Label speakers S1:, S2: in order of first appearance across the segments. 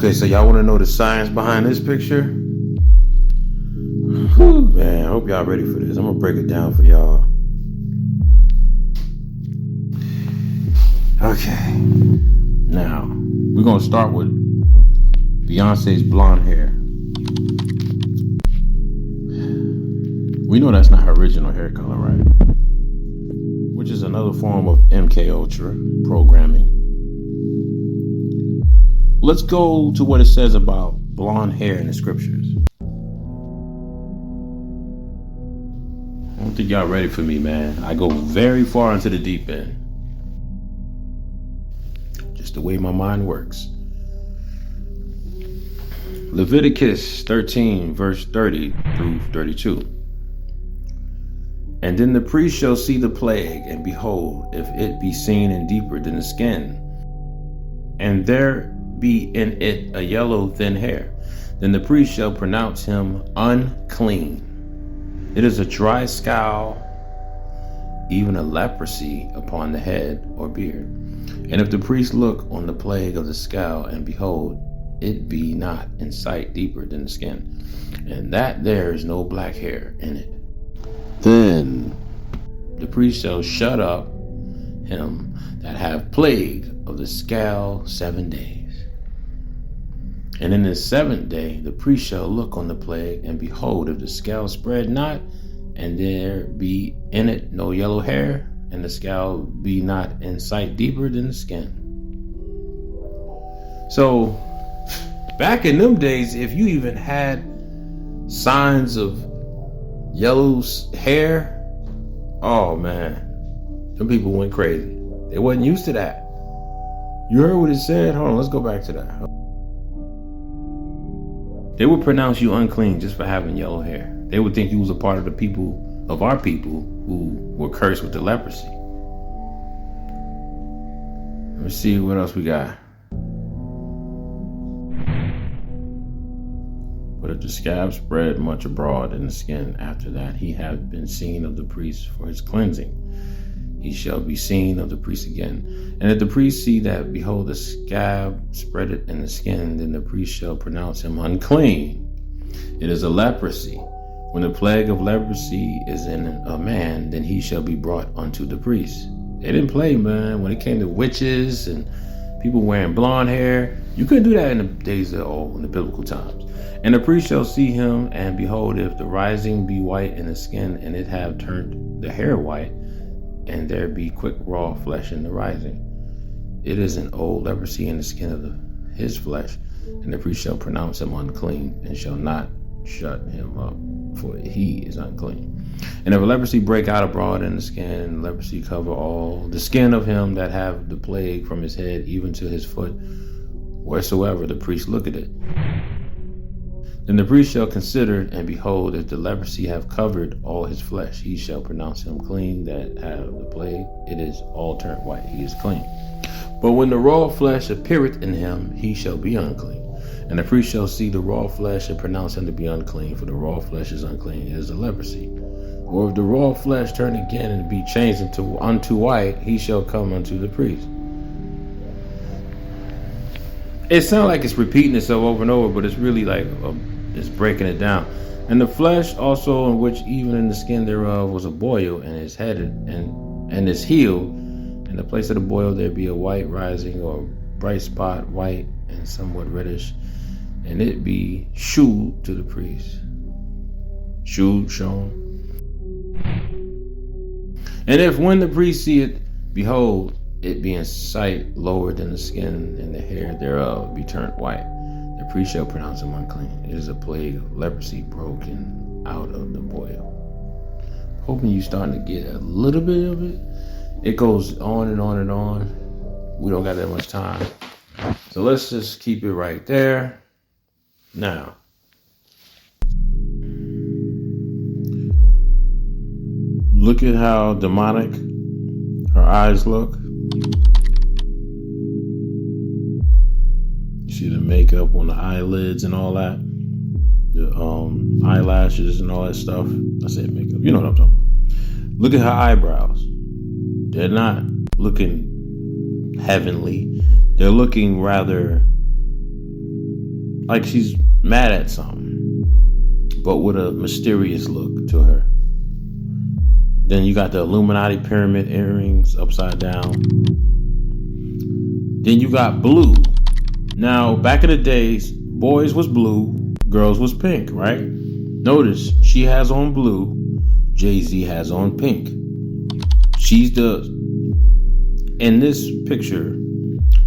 S1: Okay, so y'all want to know the science behind this picture? Whew, man, I hope y'all ready for this. I'm gonna break it down for y'all. Okay, now we're gonna start with Beyonce's blonde hair. We know that's not her original hair color, right? Which is another form of MK Ultra programming. Let's go to what it says about blonde hair in the scriptures. I don't think y'all ready for me, man. I go very far into the deep end. Just the way my mind works. Leviticus 13, verse 30 through 32. And then the priest shall see the plague, and behold, if it be seen and deeper than the skin, and there be in it a yellow thin hair, then the priest shall pronounce him unclean. It is a dry scowl, even a leprosy upon the head or beard. And if the priest look on the plague of the scowl, and behold, it be not in sight deeper than the skin, and that there is no black hair in it, then the priest shall shut up him that have plague of the scowl 7 days. And in the 7th day the priest shall look on the plague, and behold, if the scowl spread not, and there be in it no yellow hair, and the scowl be not in sight deeper than the skin. So back in them days, if you even had signs of yellow hair, oh man, some people went crazy. They wasn't used to that. You heard what it said? Hold on, let's go back to that. They would pronounce you unclean just for having yellow hair. They would think you was a part of the people, of our people, who were cursed with the leprosy. Let's see what else we got. But if the scab spread much abroad in the skin, after that he hath been seen of the priest for his cleansing, he shall be seen of the priest again. And if the priest see that, behold, the scab spread it in the skin, then the priest shall pronounce him unclean. It is a leprosy. When the plague of leprosy is in a man, then he shall be brought unto the priest. They didn't play, man. When it came to witches and people wearing blonde hair, you couldn't do that in the days of old, in the biblical times. And the priest shall see him, and behold, if the rising be white in the skin, and it have turned the hair white, and there be quick raw flesh in the rising, it is an old leprosy in the skin of his flesh, and the priest shall pronounce him unclean, and shall not shut him up, for he is unclean. And if a leprosy break out abroad in the skin, and leprosy cover all the skin of him that have the plague from his head even to his foot, wheresoever the priest look at it, then the priest shall consider, and behold, if the leprosy have covered all his flesh, he shall pronounce him clean that have the plague. It is all turned white, he is clean. But when the raw flesh appeareth in him, he shall be unclean. And the priest shall see the raw flesh, and pronounce him to be unclean, for the raw flesh is unclean, it is a leprosy. Or if the raw flesh turn again and be changed unto white, he shall come unto the priest. It sounds like it's repeating itself over and over, but it's really like it's breaking it down. And the flesh also, in which even in the skin thereof was a boil, and is headed and is healed. In the place of the boil there be a white rising, or bright spot, white and somewhat reddish, and it be shewed to the priest. Shewed, shown. And if when the priest see it, behold, it be in sight lower than the skin, and the hair thereof be turned white, the priest shall pronounce him unclean. It is a plague of leprosy broken out of the boil. Hoping you starting to get a little bit of it. It goes on and on and on. We don't got that much time. So let's just keep it right there. Now, look at how demonic her eyes look. See the makeup on the eyelids and all that, the eyelashes and all that stuff. I said makeup, you know what I'm talking about. Look at her eyebrows. They're not looking heavenly. They're looking rather like she's mad at something, but with a mysterious look to her. Then you got the Illuminati pyramid earrings upside down. Then you got blue. Now, back in the days, boys was blue, girls was pink, right? Notice she has on blue, Jay-Z has on pink. In this picture,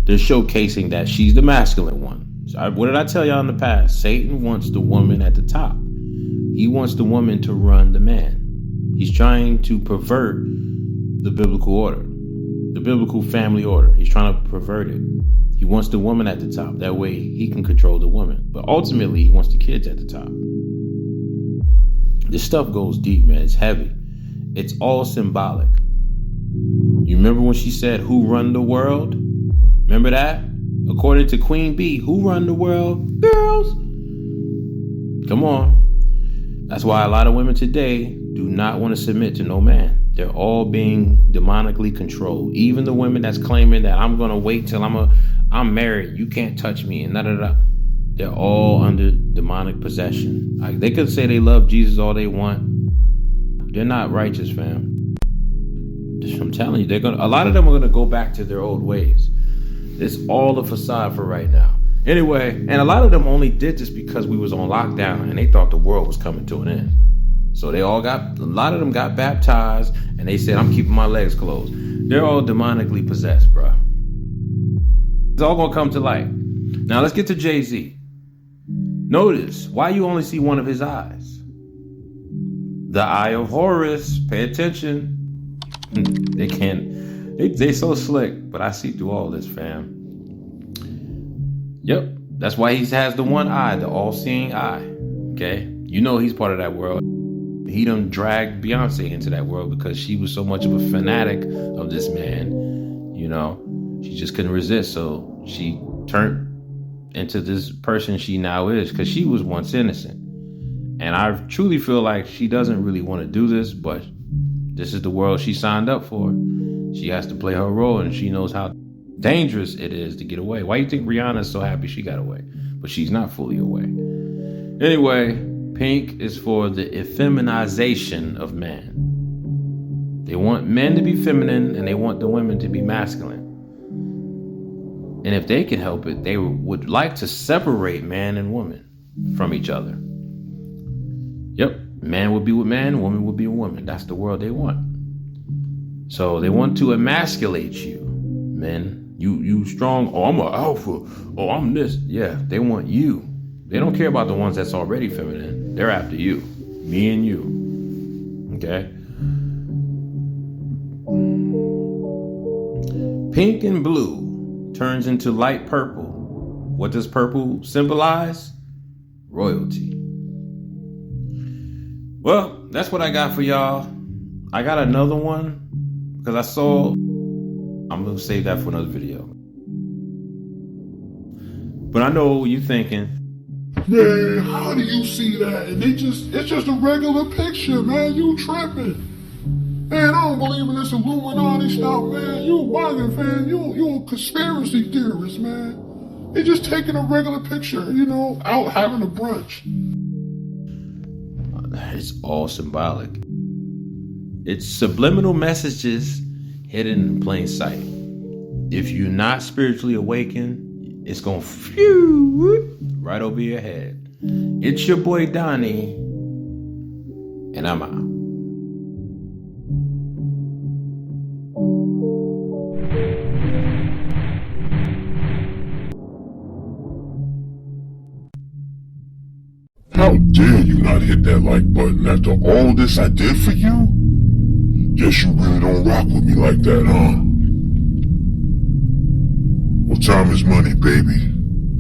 S1: they're showcasing that she's the masculine one. So what did I tell y'all in the past? Satan wants the woman at the top. He wants the woman to run the man. He's trying to pervert the biblical order, the biblical family order. He's trying to pervert it. He wants the woman at the top. That way he can control the woman. But ultimately, he wants the kids at the top. This stuff goes deep, man. It's heavy. It's all symbolic. You remember when she said, "Who run the world?" Remember that? According to Queen Bee, who run the world? Girls. Come on. That's why a lot of women today do not want to submit to no man. They're all being demonically controlled. Even the women that's claiming that I'm going to wait till I'm married, you can't touch me, and da-da-da. They're all under demonic possession. Like, they could say they love Jesus all they want. They're not righteous, fam. I'm telling you, a lot of them are gonna go back to their old ways. It's all a facade for right now. Anyway, and a lot of them only did this because we was on lockdown and they thought the world was coming to an end. So a lot of them got baptized and they said, "I'm keeping my legs closed." They're all demonically possessed, bro. It's all gonna come to light. Now let's get to Jay-Z. Notice why you only see one of his eyes. The eye of Horus. Pay attention. They so slick, but I see through all this, fam. Yep, that's why he has the one eye, the all-seeing eye. Okay, you know he's part of that world. He done dragged Beyonce into that world because she was so much of a fanatic of this man. You know, she just couldn't resist, so she turned into this person she now is because she was once innocent. And I truly feel like she doesn't really want to do this, but this is the world she signed up for. She has to play her role, and she knows how dangerous it is to get away. Why do you think Rihanna's so happy she got away? But she's not fully away. Anyway, pink is for the effeminization of man. They want men to be feminine, and they want the women to be masculine. And if they can help it, they would like to separate man and woman from each other. Yep. Man would be with man, woman would be a woman. That's the world they want. So they want to emasculate you, men. You strong. Oh, I'm an alpha. Oh, I'm this. Yeah, they want you. They don't care about the ones that's already feminine. They're after you. Me and you. Okay? Pink and blue turns into light purple. What does purple symbolize? Royalty. Well, that's what I got for y'all. I got another one because I'm going to save that for another video. But I know what you're thinking.
S2: Man, how do you see that? And it's just a regular picture, man. You tripping. Man, I don't believe in this Illuminati stuff, man. You bugging, man. You a conspiracy theorist, man. They're just taking a regular picture, out having a brunch.
S1: It's all symbolic. It's subliminal messages hidden in plain sight. If you're not spiritually awakened, it's going to phew right over your head. It's your boy Donnie, and I'm out.
S2: How dare you not hit that like button after all this I did for you? Guess you really don't rock with me like that, huh? Well, time is money, baby,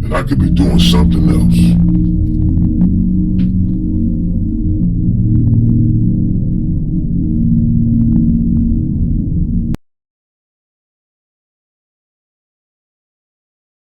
S2: and I could be doing something else.